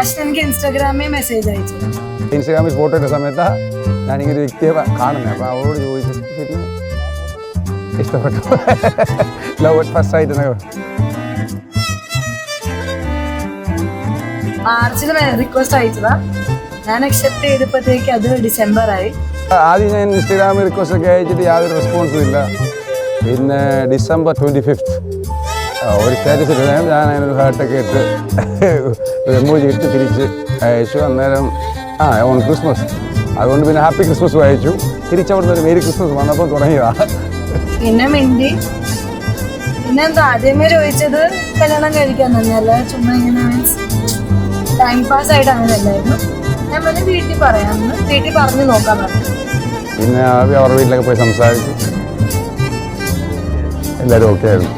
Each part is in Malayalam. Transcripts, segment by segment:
അശ്വൻ എനിക്ക് ഇൻസ്റ്റാഗ്രാമിൽ മെസ്സേജ് അയച്ചു. ഇൻസ്റ്റാഗ്രാമിൽ ഫോട്ടോ ഇട്ട സമയത്ത് ഞാനിങ്ങനെ ഒരു വ്യക്തിയെ കാണുന്നത്. അപ്പോൾ അവളോട് ചോദിച്ചു, പിന്നെ ഇഷ്ടപ്പെട്ടു. ലവ് അറ്റ് ഫസ്റ്റ് സൈറ്റ് എന്നൊക്കെ. മാർച്ചിൽ റിക്വസ്റ്റ് അയച്ചതാ, ഞാൻ അക്സെപ്റ്റ് ചെയ്തപ്പോഴത്തേക്ക് അത് ഡിസംബർ ആയി. ആദ്യം ഞാൻ ഇൻസ്റ്റാഗ്രാമിൽ റിക്വസ്റ്റ് ഒക്കെ അയച്ചിട്ട് യാതൊരു റെസ്പോൺസും ഇല്ല. പിന്നെ ഡിസംബർ 25 ഒരു സ്റ്റാറ്റസ് ഇട്ട് ഞാൻ അതിനൊരു ഹാർട്ടൊക്കെ ഇട്ട് എമോജി ഇട്ട് തിരിച്ച് അയച്ചു. അന്നേരം ഓൺ ക്രിസ്മസ്, അതുകൊണ്ട് പിന്നെ ഹാപ്പി ക്രിസ്മസും അയച്ചു. തിരിച്ചവിടുന്ന് ഒരു മേരി ക്രിസ്മസ് വന്നപ്പോൾ തുടങ്ങിയതാ. പിന്നെ മിണ്ടി പിന്നെ എന്താ ആദ്യമേ ചോദിച്ചത് കല്യാണം കഴിക്കാൻ തന്നെയല്ല, ചുമ്മാ ഇങ്ങനെ ടൈം പാസ് ആയിട്ട് അങ്ങനെ അല്ലായിരുന്നു. ഞാൻ പിന്നെ വീട്ടിൽ പറയാമെന്ന്, വീട്ടിൽ പറഞ്ഞു നോക്കാൻ പറഞ്ഞു. പിന്നെ അവരുടെ വീട്ടിലൊക്കെ പോയി സംസാരിച്ചു, എല്ലാവരും ഓക്കെ ആയിരുന്നു.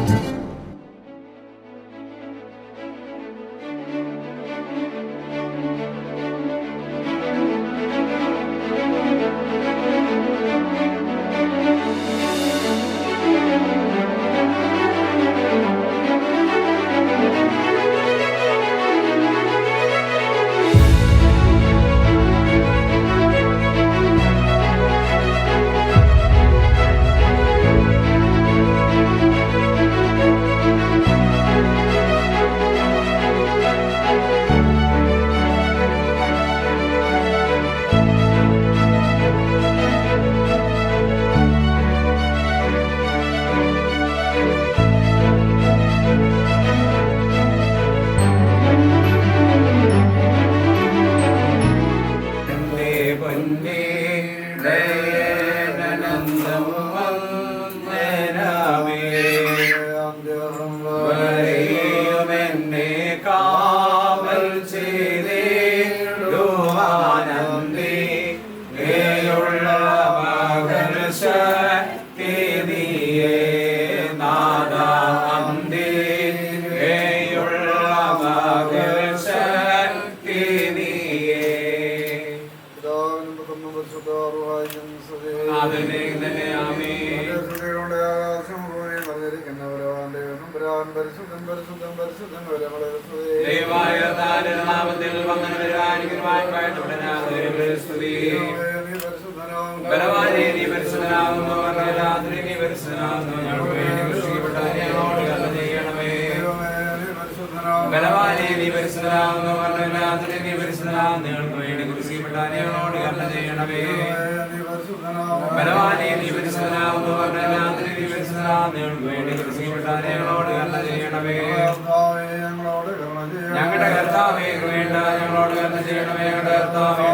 ഞങ്ങളുടെ കർത്താവേ വേണ്ട ഞങ്ങളോട് കരുണ ചെയ്യണമേ. ഞങ്ങളുടെ കർത്താവേ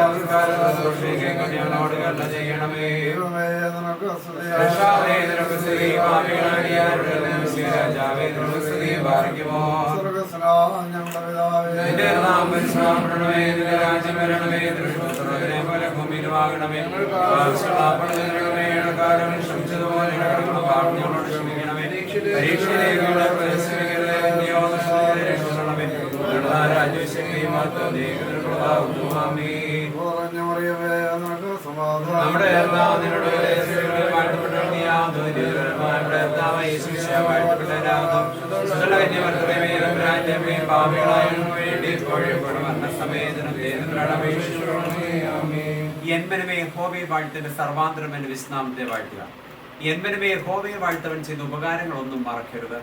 ഞങ്ങളോട് കരുണ ചെയ്യണമേ. രക്ഷാവേ നിനക്ക് സ്തുതി, പാപികളായ രാജാവേ നിനക്ക് സ്തുതി. പാലിക്കുമോ നിന്റെ നാമം പരിശുദ്ധമാക്കണമേ, നിന്റെ രാജ്യം വരണമേ, ദൃഷ്ടനെ പോലെ ഭൂമിയിലുമാകണമേ. ആവശ്യമുള്ളണമേ, കാലം ശ്രമിച്ചതുപോലെ ഞങ്ങളോട് ക്ഷമിക്കണമേ. പരീക്ഷയിലേക്ക് നമ്മുടെ എന്മനമേ യഹോവയെ വാഴ്ത്തന്റെ സർവാന്തരം എന്റെ വിശ്രാമത്തെ വാഴ്ത്തുക. എന്മനമേ യഹോവയെ വാഴ്ത്തവൻ ചെയ്ത ഉപകാരങ്ങളൊന്നും മറക്കരുത്.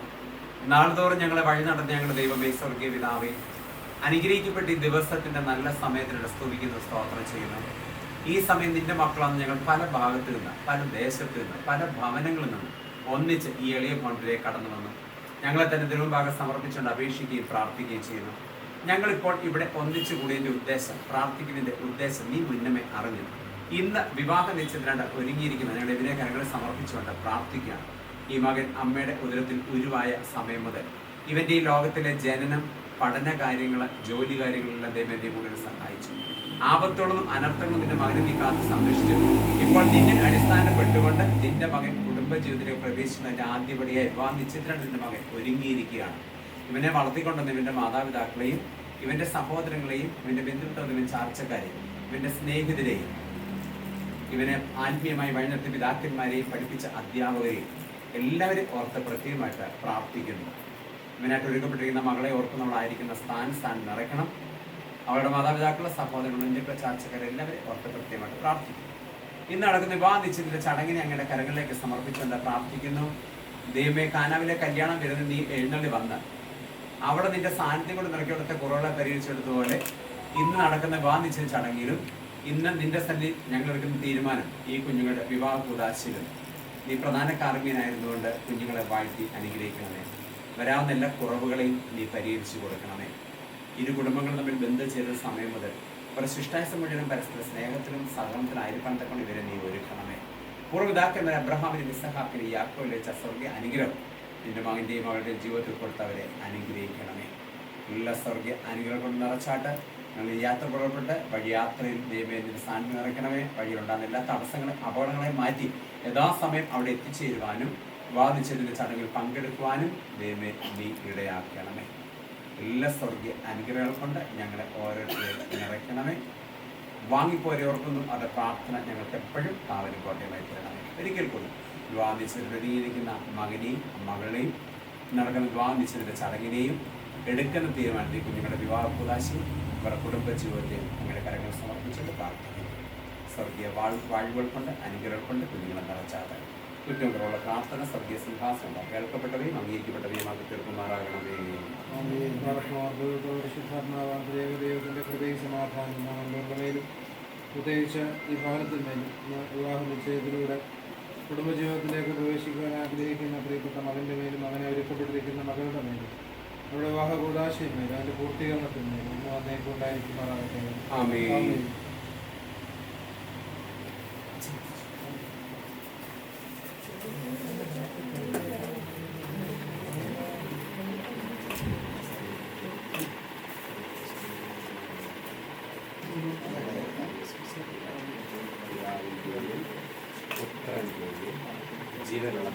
നാൾതോറും ഞങ്ങളെ വഴി നടന്ന ഞങ്ങളുടെ ദൈവമേ സ്വർഗീയ പിതാവേ, അനുഗ്രഹിക്കപ്പെട്ട ഈ ദിവസത്തിന്റെ നല്ല സമയത്തിനുള്ള സ്തുതിക്കുന്നു, സ്തോത്രം ചെയ്യുന്നു. ഈ സമയം നിന്റെ മക്കളാണ് ഞങ്ങൾ പല ഭാഗത്തു നിന്ന്, പല ദേശത്തു നിന്ന്, പല ഭവനങ്ങളിൽ നിന്ന് ഒന്നിച്ച് ഈ എളിയ ഫോണ്ടിലേക്ക് കടന്നു വന്നു. ഞങ്ങളെ തന്നെ തിരുമുമ്പാകെ സമർപ്പിച്ചുകൊണ്ട് അപേക്ഷിക്കുകയും പ്രാർത്ഥിക്കുകയും ചെയ്യുന്നു. ഞങ്ങളിപ്പോൾ ഇവിടെ ഒന്നിച്ചു കൂടിയതിൻ്റെ ഉദ്ദേശം, പ്രാർത്ഥിക്കുന്നതിൻ്റെ ഉദ്ദേശം നീ മുന്നമേ അറിഞ്ഞു. ഇന്ന് വിവാഹ നിശ്ചയത്തിനായിട്ട് ഒരുങ്ങിയിരിക്കുന്ന ഞങ്ങളുടെ ഇതിനെ കരങ്ങളെ സമർപ്പിച്ചുകൊണ്ട് പ്രാർത്ഥിക്കുകയാണ്. ഈ മകൻ അമ്മയുടെ ഉദരത്തിൽ ഉരുവായ സമയം മുതൽ ഇവൻ്റെ ഈ ലോകത്തിലെ ജനനം, പഠന കാര്യങ്ങൾ, ജോലി കാര്യങ്ങളെല്ലാം ദൈവം എൻ്റെ കൂടെ സഹായിച്ചു. ആപത്തോളൊന്നും അനർത്ഥങ്ങളും നിന്റെ മകനെ നീ കാത്ത് സംരക്ഷിച്ചു. ഇപ്പോൾ നിന്നെ അടിസ്ഥാനപ്പെട്ടുകൊണ്ട് നിന്റെ മകൻ കുടുംബജീവിതത്തിലേക്ക് പ്രവേശിക്കുന്നതിൻ്റെ ആദ്യപടിയായി വിവാഹ നിശ്ചയത്തിനായിട്ട് നിന്റെ മകൻ ഒരുങ്ങിയിരിക്കുകയാണ്. ഇവനെ വളർത്തിക്കൊണ്ടുവന്ന ഇവൻ്റെ മാതാപിതാക്കളെയും ഇവൻ്റെ സഹോദരങ്ങളെയും ഇവൻ്റെ ബന്ധുത്വത്തിലും ചാർച്ചക്കാരെയും ഇവൻ്റെ സ്നേഹിതരെയും ഇവനെ ആത്മീയമായി വഴിനടത്തിയ പിതാക്കന്മാരെയും പഠിപ്പിച്ച അധ്യാപകരെയും എല്ലാവരും ഓർത്ത് പ്രത്യേകമായിട്ട് പ്രാർത്ഥിക്കുന്നു. ഇവനായിട്ട് ഒരുക്കപ്പെട്ടിരിക്കുന്ന മകളെ ഓർക്കുന്നവളായിരിക്കുന്ന സ്ഥാനം നിറയ്ക്കണം. അവളുടെ മാതാപിതാക്കളുടെ സഹോദരങ്ങളും ഇന്ത്യയുടെ ചാർച്ചക്കാരെല്ലാവരും ഓർത്ത് കൃത്യമായിട്ട് പ്രാർത്ഥിക്കും. ഇന്ന് നടക്കുന്ന വിവാഹ നിശ്ചയത്തിന്റെ ചടങ്ങിനെ അങ്ങയുടെ കരങ്ങളിലേക്ക് സമർപ്പിച്ചുകൊണ്ട് പ്രാർത്ഥിക്കുന്നു. ദൈവമേ, കാനാവിലെ കല്യാണം വരുന്ന നീ എഴുന്നള്ളി വന്ന് അവിടെ നിന്റെ സാന്നിധ്യം കൊണ്ട് നിറയ്ക്കവിടുത്തെ കുറവുകളെ പരിഹരിച്ചെടുത്തതുപോലെ ഇന്ന് നടക്കുന്ന വിവാഹ നിശ്ചയ ചടങ്ങിലും ഇന്ന് നിന്റെ സന്നിധി ഞങ്ങൾ എടുക്കുന്ന തീരുമാനം ഈ കുഞ്ഞുങ്ങളുടെ വിവാഹ കൂടാശയിലും നീ പ്രധാന കാർമ്മികനായിരുന്നുകൊണ്ട് കുഞ്ഞുങ്ങളെ വാഴ്ത്തി അനുഗ്രഹിക്കണമേ. വരാവുന്ന എല്ലാ കുറവുകളെയും നീ പരിഹരിച്ചു കൊടുക്കണമേ. ഇരു കുടുംബങ്ങളും തമ്മിൽ ബന്ധം ചെയ്ത സമയം മുതൽ ഒരു ശിഷ്ടായുസം മുഴുവൻ പരസ്പര സ്നേഹത്തിലും സഹകരണത്തിലായിരിക്കാൻ തക്കൊണ്ട് ഇവരെ നീ ഒരുക്കണമേ. പൂർവ്വപിതാക്കന്മാർ അബ്രഹാമിനും ഇസഹാക്കിനും യാക്കോബിനും ലഭിച്ച സ്വർഗീയ അനുഗ്രഹം നിന്റെ മകന്റെയും മകളുടെയും ജീവിതത്തിൽ കൊടുത്തവരെ അനുഗ്രഹിക്കണമേ. എല്ലാ സ്വർഗീയ അനുഗ്രഹം കൊണ്ട് നിറച്ചാട്ട് ഞങ്ങൾ യാത്ര പുറപ്പെട്ട് വഴിയാത്രയിൽ ദൈവമേ നിന്റെ സാന്നിധ്യം നിറയ്ക്കണമേ. വഴിയിലുണ്ടാകുന്ന എല്ലാ തടസ്സങ്ങളും അപകടങ്ങളെയും മാറ്റി യഥാസമയം അവിടെ എത്തിച്ചേരുവാനും വാദിച്ചതിൻ്റെ ചടങ്ങിൽ പങ്കെടുക്കുവാനും ദൈവമേ നീ ഇടയാക്കണമേ. എല്ലാ സ്വർഗീയ അനുഗ്രഹങ്ങൾ കൊണ്ട് ഞങ്ങളെ ഓരോരുത്തരെയും നിറയ്ക്കണമേ. വാങ്ങിപ്പോരവർക്കൊന്നു അത് പ്രാർത്ഥന ഞങ്ങൾക്ക് എപ്പോഴും കാവലും കോട്ടയമായി തരണമേ. ഒരിക്കൽ കൂടി വിവാഹനിശ്ചയത്തിൽ പ്രതികരിക്കുന്ന മകനെയും മകളെയും നടക്കുന്ന വിവാഹനിശ്ചയത്തിൻ്റെ ചടങ്ങിനെയും എടുക്കുന്ന തീരുമാനത്തിൽ കുഞ്ഞുങ്ങളുടെ വിവാഹ കൂടാശയും അവരുടെ കുടുംബ ജീവിതത്തെയും അങ്ങനെ കരങ്ങൾ സമർപ്പിച്ചുകൊണ്ട് പ്രാർത്ഥിക്കുന്നു. സ്വർഗീയ വാഴ്വുകൾ കൊണ്ട് അനുഗ്രഹങ്ങൾ കൊണ്ട് കുഞ്ഞുങ്ങളെ നിറച്ചാതെ കുറ്റം കുറവുള്ള പ്രാർത്ഥന സ്വർഗീയ സിംഹാസനം കേൾക്കപ്പെട്ടവയും അംഗീകരിക്കപ്പെട്ടവയും ആക്കി തീർക്കുമാറാകണമേ. ദൈവത്തിന്റെ ഹൃദയ സമാധാനം നമ്മളുടെ മേലും പ്രത്യേകിച്ച് ഈ ഭവനത്തിന്മേലും വിവാഹ നിശ്ചയത്തിലൂടെ കുടുംബജീവിതത്തിലേക്ക് പ്രവേശിക്കുവാൻ ആഗ്രഹിക്കുന്ന പ്രിയപ്പെട്ട മകൻ്റെ മേലും അങ്ങനെ ഒരുക്കപ്പെട്ടിരിക്കുന്ന മകളുടെ മേലും നമ്മുടെ വിവാഹ കൂടാശയിന്മേലും അതിൻ്റെ പൂർത്തീകരണത്തിന്മേലും ഒന്ന് വന്നേക്കുണ്ടായിരിക്കുമാറാകട്ടെ. ആമേൻ. ജീവനുള്ള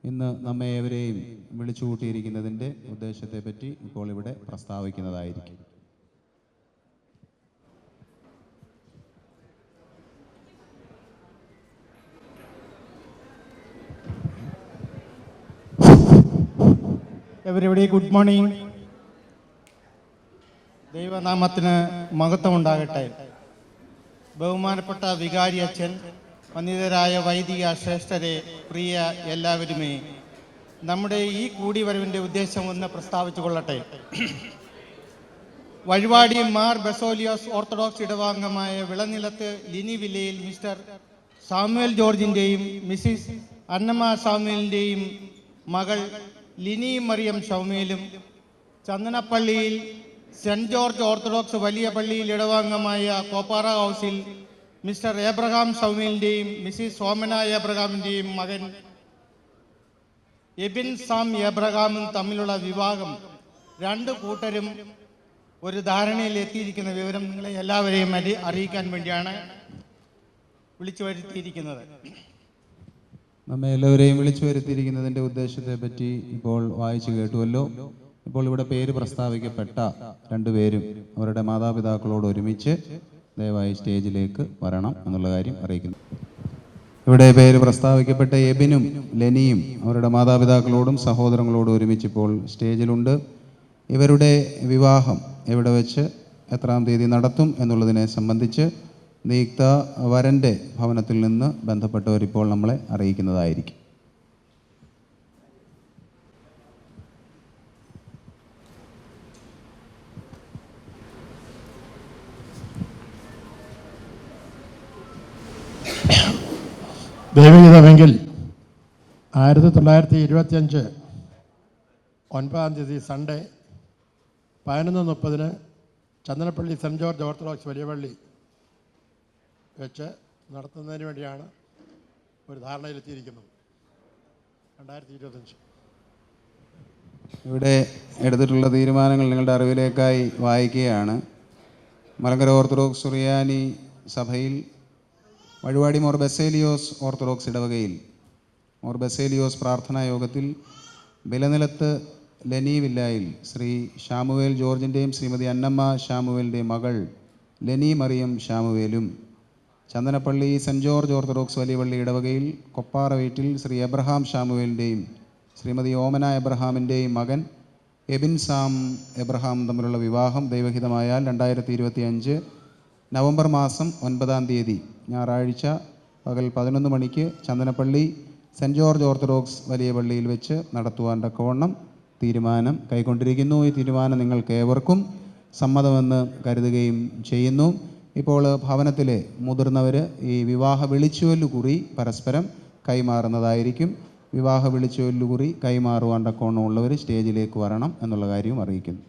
ഇന്ന് നമ്മെ ഏവരെയും വിളിച്ചുകൂട്ടിയിരിക്കുന്നതിൻ്റെ ഉദ്ദേശത്തെപ്പറ്റി ഇപ്പോൾ ഇവിടെ പ്രസ്താവിക്കുന്നതായിരിക്കും. Everybody good morning. ദൈവനാമത്തിന് മഹത്വമുണ്ടാകട്ടെ. ബഹുമാനപ്പെട്ട വികാരി അച്ഛൻ, വന്ദിതരായ വൈദിക ശ്രേഷ്ഠരെ, പ്രിയ എല്ലാവരുമേ, നമ്മുടെ ഈ കൂടിവരവിൻ്റെ ഉദ്ദേശം ഒന്ന് പ്രസ്താവിച്ചു കൊള്ളട്ടെ. വഴിവാടി മാർ ബസോലിയോസ് ഓർത്തഡോക്സ് ഇടവാംഗമായ വിളനിലത്ത് ലിനി വില്ലയിൽ മിസ്റ്റർ സാമുവൽ ജോർജിൻ്റെയും മിസ്സിസ് അന്നമ്മ സാമുവലിൻ്റെയും മകൾ ലിനി മറിയം ഷൗമേലും, ചന്ദനപ്പള്ളിയിൽ സെൻറ് ജോർജ് ഓർത്തഡോക്സ് വലിയ പള്ളിയിൽ ഇടവാംഗമായ കോപ്പാറ ഹൗസിൽ മിസ്റ്റർ ഏബ്രഹാം സൗമ്യലിൻ്റെയും മിസ്സിസ് സോമന ഏബ്രഹാമിൻ്റെയും മകൻ എബിൻ സാം ഏബ്രഹാമും തമ്മിലുള്ള വിവാഹം രണ്ട് കൂട്ടരും ഒരു ധാരണയിൽ എത്തിയിരിക്കുന്ന വിവരം നിങ്ങളെ എല്ലാവരെയും അറിയിക്കാൻ വേണ്ടിയാണ് വിളിച്ചു വരുത്തിയിരിക്കുന്നത്. നമ്മെ എല്ലാവരെയും വിളിച്ചു വരുത്തിയിരിക്കുന്നതിൻ്റെ ഉദ്ദേശത്തെ പറ്റി ഇപ്പോൾ വായിച്ചു കേട്ടുവല്ലോ. ഇപ്പോൾ ഇവിടെ പേര് പ്രസ്താവിക്കപ്പെട്ട രണ്ടുപേരും അവരുടെ മാതാപിതാക്കളോട് ഒരുമിച്ച് ദയവായി സ്റ്റേജിലേക്ക് വരണം എന്നുള്ള കാര്യം അറിയിക്കുന്നു. ഇവിടെ പേര് പ്രസ്താവിക്കപ്പെട്ട എബിനും ലെനിയും അവരുടെ മാതാപിതാക്കളോടും സഹോദരങ്ങളോടും ഒരുമിച്ച് ഇപ്പോൾ സ്റ്റേജിലുണ്ട്. ഇവരുടെ വിവാഹം എവിടെ വെച്ച് എത്രാം തീയതി നടത്തും എന്നുള്ളതിനെ സംബന്ധിച്ച് നിയുക്ത വരൻ്റെ ഭവനത്തിൽ നിന്ന് ബന്ധപ്പെട്ടവർ ഇപ്പോൾ നമ്മളെ അറിയിക്കുന്നതായിരിക്കും. ദൈവഹിതമെങ്കിൽ 1925 9 Sunday 11:30 Chandanappally cent George orthodox വലിയ പള്ളി വെച്ച് നടത്തുന്നതിന് വേണ്ടിയാണ് ഒരു ധാരണയിലെത്തിയിരിക്കുന്നത്. 2025. ഇവിടെ എടുത്തിട്ടുള്ള തീരുമാനങ്ങൾ നിങ്ങളുടെ അറിവിലേക്കായി വായിക്കുകയാണ്. മലങ്കര ഓർത്തഡോക്സ് സുറിയാനി സഭയിൽ വഴിവാടി മോർ ബസേലിയോസ് ഓർത്തഡോക്സ് ഇടവകയിൽ മോർ ബസേലിയോസ് പ്രാർത്ഥനാ യോഗത്തിൽ ബിലനിലത്ത് ലെനി വില്ലായിൽ ശ്രീ ഷാമുവേൽ ജോർജിൻ്റെയും ശ്രീമതി അന്നമ്മ ഷാമുവേലിൻ്റെയും മകൾ ലെനി മറിയം ഷാമുവേലും, ചന്ദനപ്പള്ളി സെൻറ്റ് ജോർജ് ഓർത്തഡോക്സ് വലിയ പള്ളി ഇടവകയിൽ കൊപ്പാറ വീട്ടിൽ ശ്രീ എബ്രഹാം ഷാമുവേലിൻ്റെയും ശ്രീമതി ഓമന എബ്രഹാമിൻ്റെയും മകൻ എബിൻ സാം എബ്രഹാം തമ്മിലുള്ള വിവാഹം ദൈവഹിതമായാൽ 2025 നവംബർ മാസം 9 തീയതി ഞായറാഴ്ച പകൽ 11 മണിക്ക് ചന്ദനപ്പള്ളി സെൻറ്റ് ജോർജ് ഓർത്തഡോക്സ് വലിയ പള്ളിയിൽ വെച്ച് നടത്തുവാൻ തക്കവണ്ണം തീരുമാനം കൈക്കൊണ്ടിരിക്കുന്നു. ഈ തീരുമാനം നിങ്ങൾക്ക് ഏവർക്കും സമ്മതമെന്ന് കരുതുകയും ചെയ്യുന്നു. ഇപ്പോൾ ഭവനത്തിലെ മുതിർന്നവർ ഈ വിവാഹ വിളിച്ചുവല്ലുകുറി പരസ്പരം കൈമാറുന്നതായിരിക്കും. വിവാഹ വിളിച്ചുവല്ലുകുറി കൈമാറുവാൻ തക്കവണ്ണമുള്ളവർ സ്റ്റേജിലേക്ക് വരണം എന്നുള്ള കാര്യവും അറിയിക്കുന്നു.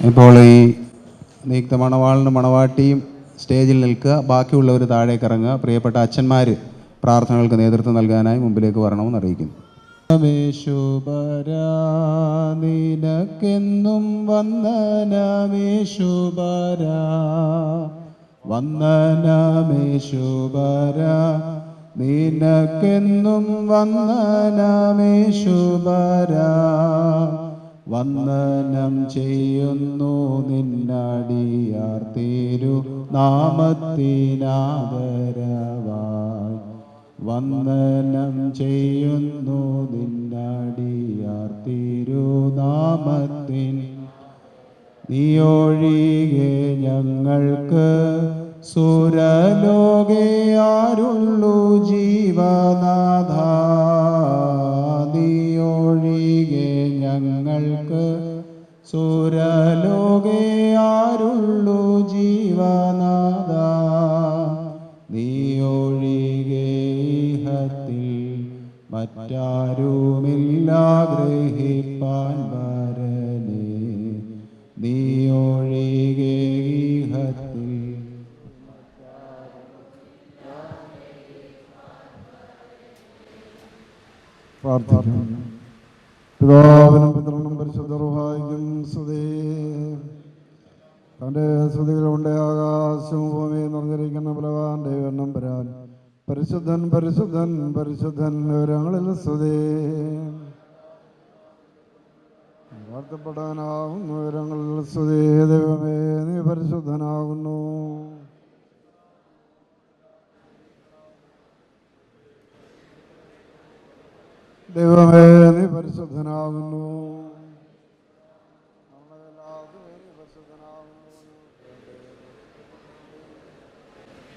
ഇപ്പോൾ ഈ നിയുക്ത മണവാളിനും മണവാട്ടിയും സ്റ്റേജിൽ നിൽക്കുക, ബാക്കിയുള്ളവർ താഴേക്ക് ഇറങ്ങുക. പ്രിയപ്പെട്ട അച്ഛന്മാർ പ്രാർത്ഥനകൾക്ക് നേതൃത്വം നൽകാനായി മുമ്പിലേക്ക് വരണമെന്ന് അറിയിക്കുന്നു. നിനക്കെന്നും വന്ദനമേശുബര, വന്ദനമേശുബര, നിനക്കെന്നും വന്ദനമേശുബര, വന്ദനം ചെയ്യുന്നു നിന്നടിയാർ തിരു നാമത്തിനാദരവായി, വന്ദനം ചെയ്യുന്നു നിന്നടിയാർ തിരുനാമത്തിൻ. നീയൊഴികെ ഞങ്ങൾക്ക് സുരലോകെ ആരുള്ളു ജീവനാഥ, നീയൊഴികെ ഞങ്ങൾക്ക് സുരലോകെ ആരുള്ളു ജീവനാഥ, നീയൊഴികെ ഇഹത്തിൽ മറ്റാരുമില്ല ഗ്രഹിപ്പാൻ വരനെ, നീയൊഴികെ ഇഹത്തിൽ. പ്രാർത്ഥിക്കാം. പിതാവിനും പുത്രനും പരിശുദ്ധ റൂഹായിക്കും സ്തുതി. തൻ്റെ സ്തുതികളുണ്ട് ആകാശവും ഭൂമിയും നിറഞ്ഞിരിക്കുന്ന ബലവാന്റെ എണ്ണം വരാൻ. പരിശുദ്ധൻ പരിശുദ്ധൻ പരിശുദ്ധൻ വിവരങ്ങളിൽ സ്തുതി. വാഴ്ത്തപ്പെടാനാവുന്ന വിവരങ്ങളിൽ സ്തുതി. ദൈവമേ നീ പരിശുദ്ധനാകുന്നു. ദൈവമേ നീ പരിശുദ്ധനാകുന്നു.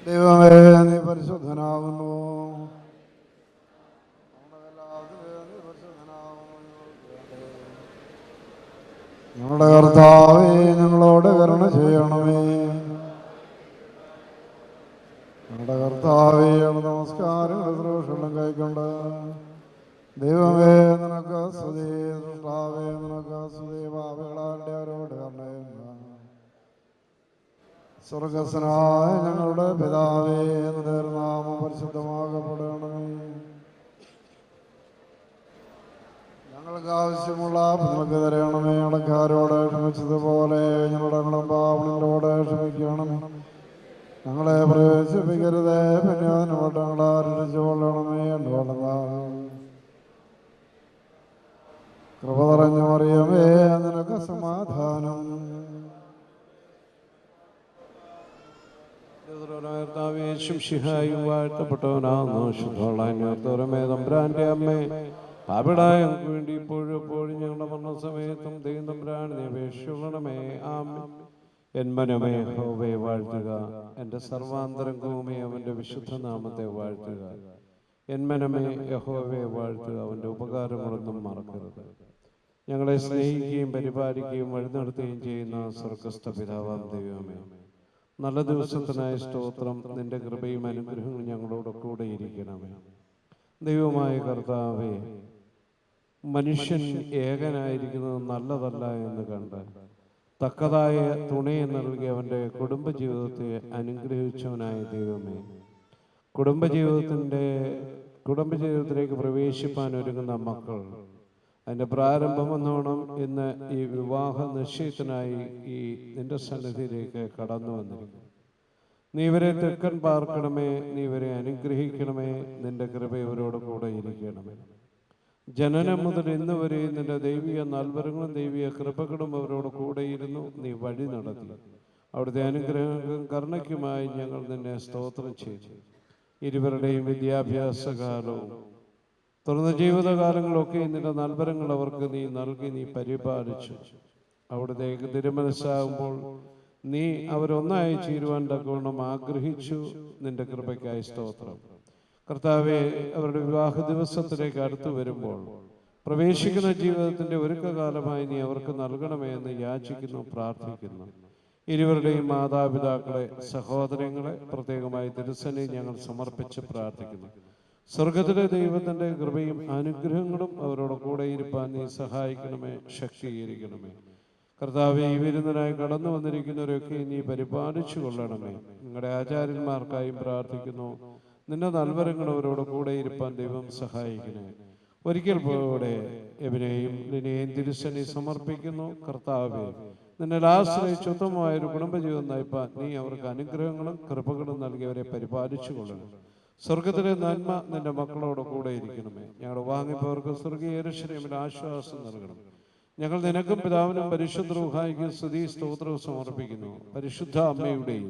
ദൈവമേ നീ പരിശുദ്ധനാകുന്നു. ഞങ്ങളുടെ കർത്താവേ ഞങ്ങളോട് കരുണ ചെയ്യണമേ. ഞങ്ങളുടെ കർത്താവേ, നമസ്കാരങ്ങളുടെ ശ്രൂഷണം കൈക്കൊണ്ട് ദൈവമേ നിനക്ക് സ്തുതി, സൃഷ്ടാവേ നിനക്ക് സ്തുതി, പാപികളാരുടെ അവരോട് കർണയുന്ന സ്വർഗസ്വനായ ഞങ്ങളുടെ പിതാവേ, നിന്റെ നാമം പരിശുദ്ധമാകപ്പെടണമേ. ഞങ്ങൾക്ക് ആവശ്യമുള്ള നിങ്ങൾക്ക് തരണമേ. അടക്കാരോട് ക്ഷമിച്ചതുപോലെ ഞങ്ങളുടെ പാവങ്ങളോട് ക്ഷമിക്കണമേ. ഞങ്ങളെ പ്രവേശിപ്പിക്കരുതേ, പിന്നെ അതിനോട്ട് ഞങ്ങളെ രക്ഷിച്ചുകൊള്ളണമേ. കൃപ നിറഞ്ഞു മറിയമേ, നിനക്ക് സമാധാനം. തമ്പുരാന്റെ അമ്മേ, പാപികളായ ഞങ്ങൾക്ക് വേണ്ടി ഇപ്പോഴും എപ്പോഴും ഞങ്ങളുടെ മരണസമയത്തും ദൈവം തമ്പുരാനെ അപേക്ഷിക്കണമേ. ആമേൻ. എൻ മനമേ യഹോവയെ വാഴ്ത്തുക, എൻ്റെ സർവാന്തരംഗവുമേ അവൻ്റെ വിശുദ്ധ നാമത്തെ വാഴ്ത്തുക. എൻ മനമേ യഹോവയെ വാഴ്ത്തുക, അവൻ്റെ ഉപകാരങ്ങളൊന്നും മറക്കരുത്. ഞങ്ങളെ സ്നേഹിക്കുകയും പരിപാലിക്കുകയും വഴിനടത്തുകയും ചെയ്യുന്ന സ്വർഗസ്ഥ പിതാവാം ദൈവമേ, നല്ല ദിവസത്തിനായ സ്തോത്രം. നിന്റെ കൃപയും അനുഗ്രഹങ്ങളും ഞങ്ങളോട് കൂടെ ഇരിക്കണമേ. ദൈവമായ കർത്താവേ, മനുഷ്യൻ ഏകനായിരിക്കുന്നത് നല്ലതല്ല എന്ന് കണ്ട് തക്കതായ തുണയെ നൽകി അവൻ്റെ കുടുംബജീവിതത്തെ അനുഗ്രഹിച്ചവനായ ദൈവമേ, കുടുംബജീവിതത്തിലേക്ക് പ്രവേശിപ്പാൻ ഒരുങ്ങുന്ന മക്കൾ അതിൻ്റെ പ്രാരംഭം എന്നോണം ഇന്ന് ഈ വിവാഹ നിശ്ചയത്തിനായി ഈ നിന്റെ സന്നിധിയിലേക്ക് കടന്നു വന്നിരിക്കുന്നു. നീ ഇവരെ തെക്കൻ പാർക്കണമേ, നീ ഇവരെ അനുഗ്രഹിക്കണമേ. നിന്റെ കൃപ ഇവരോട് കൂടെ ഇരിക്കണമേ. ജനനം മുതൽ ഇന്ന് വരെ നിന്റെ ദൈവിക നൽവരങ്ങളും ദൈവിക കൃപകളും അവരോട് കൂടെയിരുന്നു. നീ വഴി നടത്തി. അവിടുത്തെ അനുഗ്രഹങ്ങൾക്കും കരുണയ്ക്കുമായി ഞങ്ങൾ നിന്നെ സ്തോത്രം ചെയ്തു. ഇരുവരുടെയും വിദ്യാഭ്യാസ കാലവും തുറന്ന ജീവിതകാലങ്ങളൊക്കെ നിന്റെ നൽവരങ്ങൾ അവർക്ക് നീ നൽകി, നീ പരിപാലിച്ചു. അവിടുത്തെ തിരുമനസ്സാകുമ്പോൾ നീ അവരൊന്നായി ചേരുവാൻ തക്കവണ്ണം ആഗ്രഹിച്ചു. നിന്റെ കൃപയ്ക്കായി സ്തോത്രം. കർത്താവെ, അവരുടെ വിവാഹ ദിവസത്തിലേക്ക് അടുത്തു വരുമ്പോൾ പ്രവേശിക്കുന്ന ജീവിതത്തിൻ്റെ ഒരുക്കകാലമായി നീ അവർക്ക് നൽകണമേ എന്ന് യാചിക്കുന്നു, പ്രാർത്ഥിക്കുന്നു. ഇരുവരുടെയും മാതാപിതാക്കളെ, സഹോദരങ്ങളെ പ്രത്യേകമായി തിരുസന്നിധി ഞങ്ങൾ സമർപ്പിച്ച് പ്രാർത്ഥിക്കുന്നു. സ്വർഗത്തിലെ ദൈവത്തിൻ്റെ കൃപയും അനുഗ്രഹങ്ങളും അവരോട് കൂടെ ഇരുപ്പാൻ നീ സഹായിക്കണമേ, ശക്തീകരിക്കണമേ. കർത്താവെ, ഈ വിരുന്നനായി കടന്നു വന്നിരിക്കുന്നവരൊക്കെ നീ പരിപാലിച്ചു കൊള്ളണമേ. നിങ്ങളുടെ ആചാര്യന്മാർക്കായും പ്രാർത്ഥിക്കുന്നു. നിന്റെ നൽവരങ്ങൾ അവരോട് കൂടെ ഇരുപ്പാൻ ദൈവം സഹായിക്കണേ. ഒരിക്കൽ കൂടെ എബിനെയും നിന്നെയും തിരുസന്നിധി സമർപ്പിക്കുന്നു. കർത്താവെ, നിന്നെ ആശ്രയിച്ച് ഉത്തമമായൊരു കുടുംബജീവിതം നയിപ്പാൻ നീ അവർക്ക് അനുഗ്രഹങ്ങളും കൃപകളും നൽകി അവരെ പരിപാലിച്ചു കൊള്ളണം. സ്വർഗത്തിലെ നന്മ നിന്റെ മക്കളോട് കൂടെ ഇരിക്കണമേ. ഞങ്ങളുടെ വാങ്ങിപ്പവർക്ക് സ്വർഗീയ യെരൂശലേമിൽ ആശ്വാസം നൽകണം. ഞങ്ങൾ നിനക്കും പിതാവിനും പരിശുദ്ധ റൂഹായിക്കും സ്തുതി സ്തോത്രവും സമർപ്പിക്കുന്നു. പരിശുദ്ധ അമ്മയുടെയും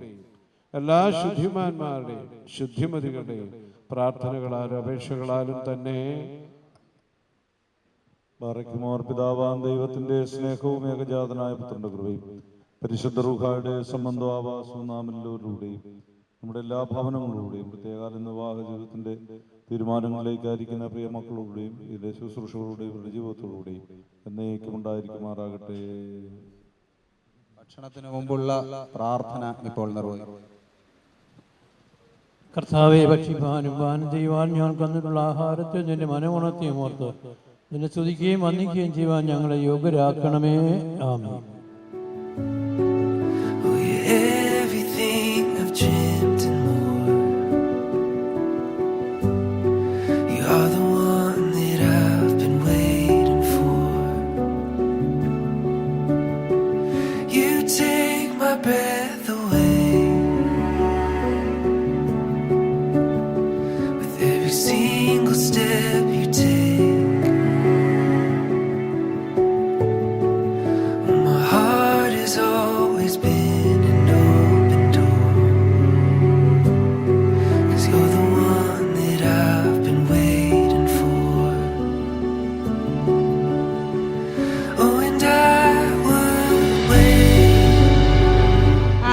എല്ലാ ശുദ്ധിമാന്മാരുടെയും ശുദ്ധിമതികളുടെയും പ്രാർത്ഥനകളാലും അപേക്ഷകളാലും തന്നെ ബാറയ്ക്കുമോർ പിതാവാം ദൈവത്തിന്റെ സ്നേഹവും ഏകജാതനായ പുത്രന്റെ കൃപയും പരിശുദ്ധ റൂഹായുടെ സംബന്ധവും ആവാസവും നാം എല്ലാവരിലൂടെയും നമ്മുടെ എല്ലാ ഭവനങ്ങളിലൂടെയും പ്രത്യേക വിവാഹ ജീവിതത്തിന്റെ തീരുമാനങ്ങളിലേക്കായിരിക്കുന്ന പ്രിയ മക്കളോടുകൂടെയും ഇതിലെ ശുശ്രൂഷകളുടെയും ഇവരുടെ ജീവിതത്തോടുകൂടെയും എന്നേക്കും ഉണ്ടായിരിക്കുമാറാകട്ടെ. ഭക്ഷണത്തിന് മുമ്പുള്ള പ്രാർത്ഥന ഇപ്പോൾ നിർവഹിക്കും. കർത്താവെ, ഭക്ഷിപ്പാനും പാനം ചെയ്യുവാൻ ഞങ്ങൾക്ക് തന്നിട്ടുള്ള ആഹാരത്തെ നിന്റെ മനമുണർത്തിയും ഓർത്ത് നിന്നെ സ്തുതിക്കുകയും വന്ദിക്കുകയും ചെയ്യുവാൻ ഞങ്ങളെ യോഗ്യരാക്കണമേ. ആമേൻ.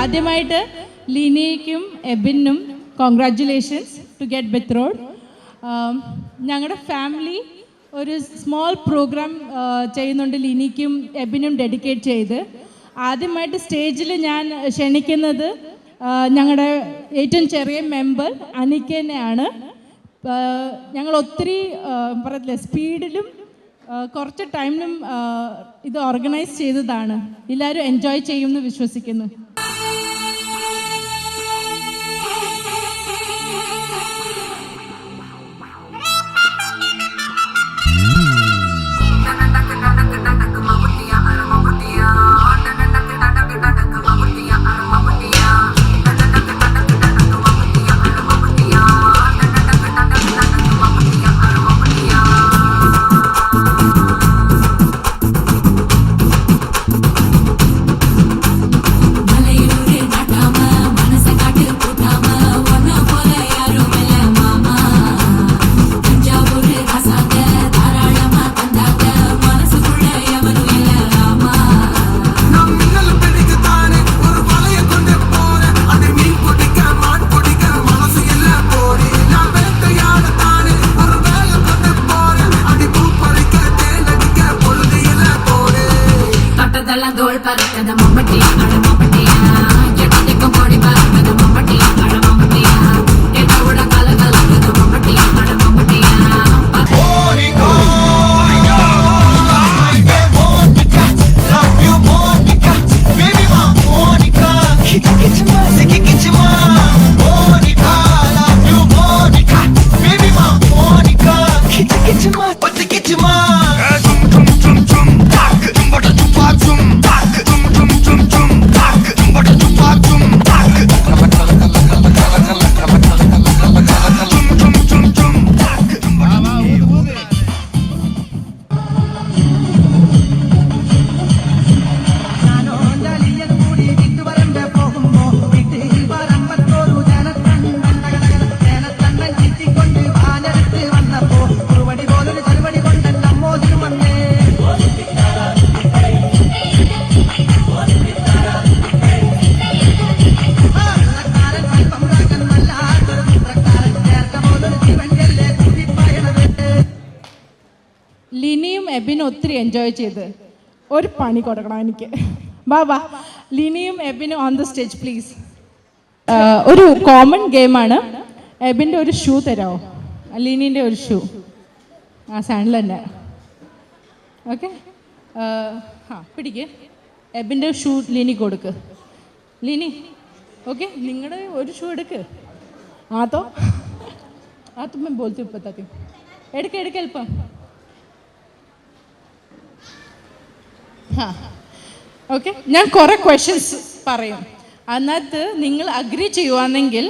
ആദ്യമായിട്ട് ലിനിക്കും എബിനും കോൺഗ്രാറ്റുലേഷൻസ് ടു ഗെറ്റ് ബെത്രോഡ്. ഞങ്ങളുടെ ഫാമിലി ഒരു സ്മോൾ പ്രോഗ്രാം ചെയ്യുന്നുണ്ട് ലിനിക്കും എബിനും ഡെഡിക്കേറ്റ് ചെയ്ത്. ആദ്യമായിട്ട് സ്റ്റേജിൽ ഞാൻ ക്ഷണിക്കുന്നത് ഞങ്ങളുടെ ഏറ്റവും ചെറിയ മെമ്പർ അനിക്കനെയാണ്. ഞങ്ങൾ ഒത്തിരി പറയത്തില്ല സ്പീഡിലും കുറച്ച് ടൈമിലും ഇത് ഓർഗനൈസ് ചെയ്തതാണ്. എല്ലാവരും എൻജോയ് ചെയ്യുമെന്ന് വിശ്വസിക്കുന്നു. ലിനിയും എബിനും ഒത്തിരി എൻജോയ് ചെയ്ത് ഒരു പണി കൊടുക്കണം എനിക്ക്. വാ ലിനിയും എബിനും ഓൺ ദ സ്റ്റേജ് പ്ലീസ്. ഒരു കോമൺ ഗെയിമാണ്. എബിൻ്റെ ഒരു ഷൂ തരാമോ? ലിനീൻ്റെ ഒരു ഷൂ ആ സാൻഡിൽ തന്നെ. ഓക്കെ, പിടിക്ക്. എബിൻ്റെ ഷൂ ലിനി കൊടുക്ക്. ലിനി ഓക്കെ, നിങ്ങളുടെ ഒരു ഷൂ എടുക്ക്. तो मैं बोलती हूँ, बताती हूँ. എടുക്ക എളുപ്പം. ഓക്കെ, ഞാൻ കുറേ ക്വസ്റ്റ്യൻസ് പറയും. അതിനകത്ത് നിങ്ങൾ അഗ്രി ചെയ്യുവാണെങ്കിൽ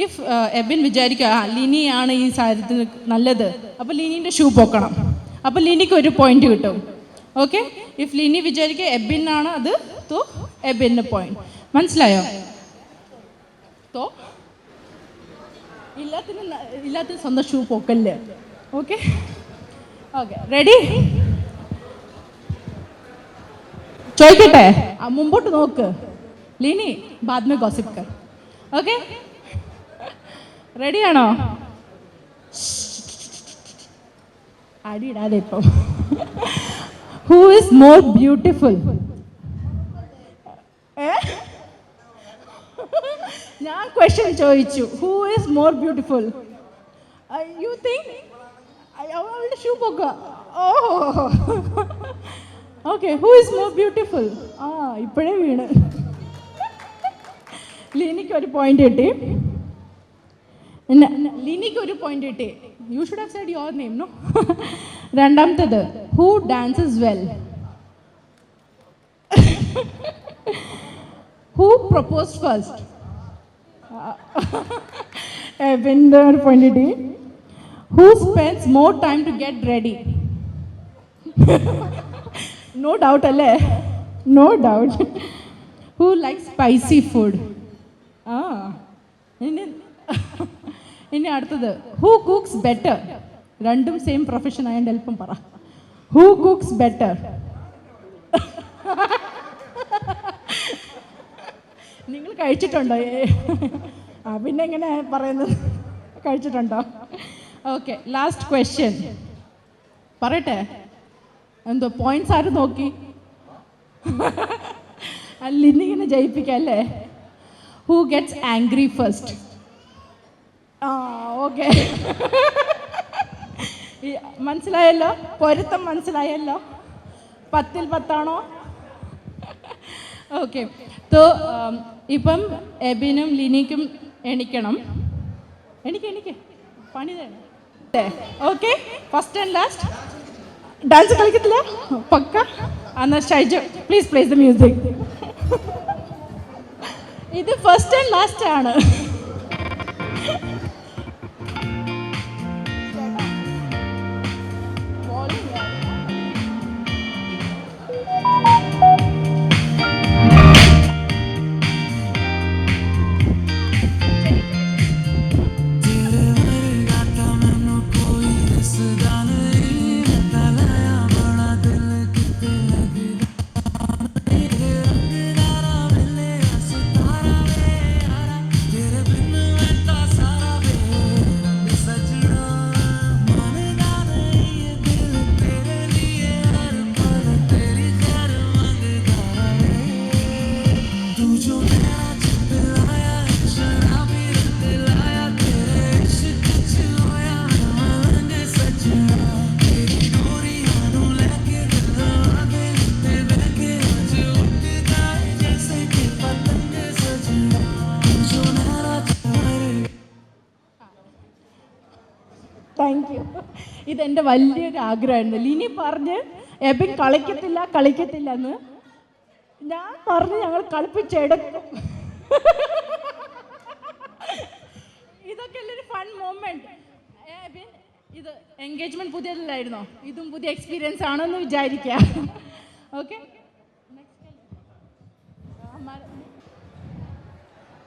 ഇഫ് എബിൻ വിചാരിക്കുക ലിനിയാണ് ഈ സാഹചര്യത്തിന് നല്ലത്, അപ്പോൾ ലിനീൻ്റെ ഷൂ പൊക്കണം, അപ്പോൾ ലിനിക്ക് ഒരു പോയിന്റ് കിട്ടും. ഓക്കെ, ഇഫ് ലിനി വിചാരിക്കുക എബിനാണ് അത്, തോ എബിന് പോയിന്റ്. മനസ്സിലായോ? തോ ഇല്ലാത്തിന് സ്വന്തം ഷൂ പൊക്കല്ലേ. Okay okay, ready? ചോദിക്കട്ടെ? മുമ്പോട്ട് നോക്ക് ലിനി, ബാദ് മേ ഗോസിപ്പ് കർ. ഓക്കെ, റെഡിയാണോ? അടിയിടാതെ ഇപ്പം. Who is more beautiful? ഞാൻ ക്വസ്റ്റ്യൻ ചോദിച്ചു, who is more beautiful? You think അവളുടെ ഷൂ പൊക്ക? Oh okay, who is more beautiful? ഇപ്പോഴേ വീണ്. ലിനിക്ക് ഒരു പോയിന്റ് കിട്ടി. ലിനിക്ക് ഒരു പോയിന്റ് കിട്ടി. You should have said your name, no? രണ്ടാമത്തേത്, who dances well? Who proposed first? എബിൻ്റെ ഒരു പോയിന്റ് കിട്ടി. Who spends more time to get ready? No doubt അല്ലേ? No doubt. Who like spicy food? ഇനി അടുത്തത്, ഹൂ കുക്സ് ബെറ്റർ? രണ്ടും സെയിം പ്രൊഫഷൻ ആയതുകൊണ്ട് എളുപ്പം പറ. Who cooks better? നിങ്ങൾ കഴിച്ചിട്ടുണ്ടോ? പിന്നെ എങ്ങനെ പറയുന്നത്? കഴിച്ചിട്ടുണ്ടോ? ഓക്കെ, ലാസ്റ്റ് ക്വസ്റ്റ്യൻ പറയട്ടെ. എന്തോ പോയിന്റ്സ് ആരും നോക്കി? ലിനിങ്ങനെ ജയിപ്പിക്കാം അല്ലേ? Who gets angry first? Okay. മനസ്സിലായല്ലോ, പൊരുത്തം മനസ്സിലായല്ലോ. 10ൽ 10 ഓക്കെ. സോ ഇപ്പം എബിനും ലിനിക്കും എണിക്കണം. എനിക്ക് പണി തന്നെ. Okay, first and last. Dance കളിക്കത്തില്ല പക്ക? എന്നാൽ Shaiju please plays the music. ഇത് ഫസ്റ്റ് ആൻഡ് ലാസ്റ്റ് ആണ്. Thank you. ഇതെൻ്റെ വലിയൊരു ആഗ്രഹമായിരുന്നു. ലിനി പറഞ്ഞ് എബിൻ കളിക്കത്തില്ല എന്ന്. ഞാൻ പറഞ്ഞ് ഞങ്ങൾ കളിപ്പിച്ചെടുക്കും. ഇതൊക്കെ അല്ലൊരു ഫൺ മൊമെന്റ്. എബിൻ, ഇത് എൻഗേജ്മെന്റ് പുതിയതല്ലായിരുന്നോ? ഇതും പുതിയ എക്സ്പീരിയൻസ് ആണെന്ന് വിചാരിക്കുക. ഓക്കെ,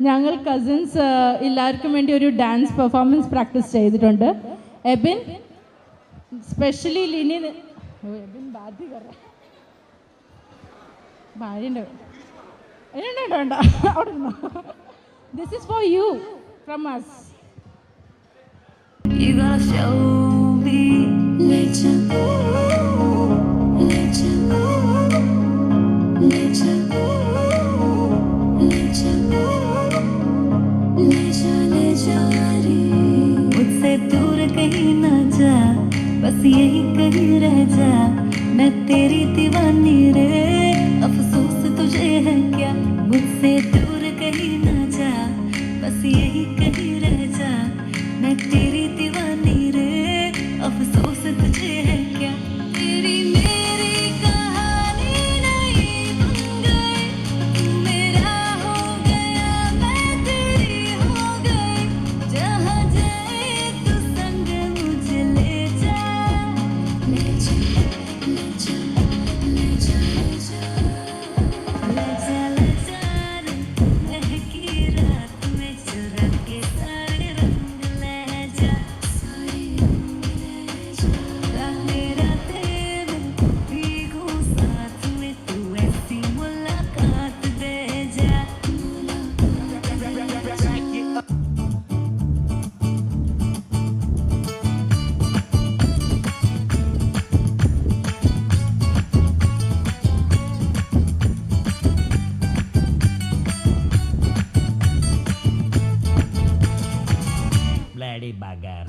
ഞങ്ങൾ കസിൻസ് എല്ലാവർക്കും വേണ്ടി ഒരു ഡാൻസ് പെർഫോമൻസ് പ്രാക്ടീസ് ചെയ്തിട്ടുണ്ട്. എബിൻ സ്പെഷ്യലി ലിനി എബിൻ ഭാര്യൻ്റെ വേണ്ട അവിടെ നിന്നോ. This is for you from us. You gotta show me nature, nature, nature, nature, nature, nature. मुझसे दूर कहीं ना जा, बस यही कहीं रह जा. मैं तेरी दीवानी रे, अफसोस तुझे है क्या. मुझसे दूर कहीं ना जा, बस यही कहीं रह जा. मैं तेरी दीवानी रे, अफसोस तुझे है क्या. तेरी मेरी कहानी नहीं बन गई, तू मेरा हो गया, मैं तेरी हो गई. जहाँ जाए तू संग मुझे ले जा, ले जा, ले जा, ले जा, ले जा, ले जा रे. महकी रात में चुरा के सारे रंग ले जा, सारे रंग ले जा. मेरा तेरे भीगू साथ में, तू ऐसी मुलाकात दे जा. Bloody bugger.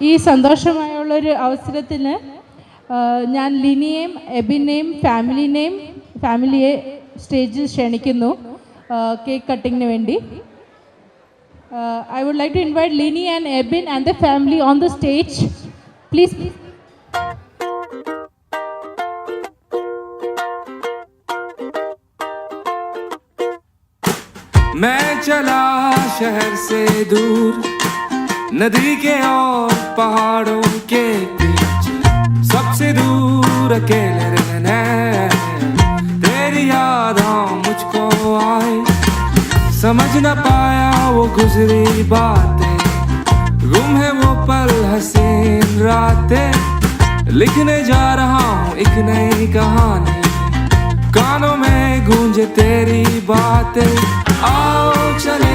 ഈ സന്തോഷമായുള്ളൊരു അവസരത്തിന് ഞാൻ ലിനിയെയും എബിനെയും ഫാമിലിയെ സ്റ്റേജിൽ ക്ഷണിക്കുന്നു കേക്ക് കട്ടിങ്ങിന് വേണ്ടി. I would like to invite Lini and Ebin and the family on the stage. Please. मैं चला शहर से दूर, नदी के और पहाड़ों के बीच, सबसे दूर अकेले रहना, तेरी याद मुझको आए, समझ न पाया वो गुजरी बातें, गुम है वो पल हसीन रातें, लिखने जा रहा हूँ एक नई कहानी, कानों में गूंजे तेरी बातें, आओ चले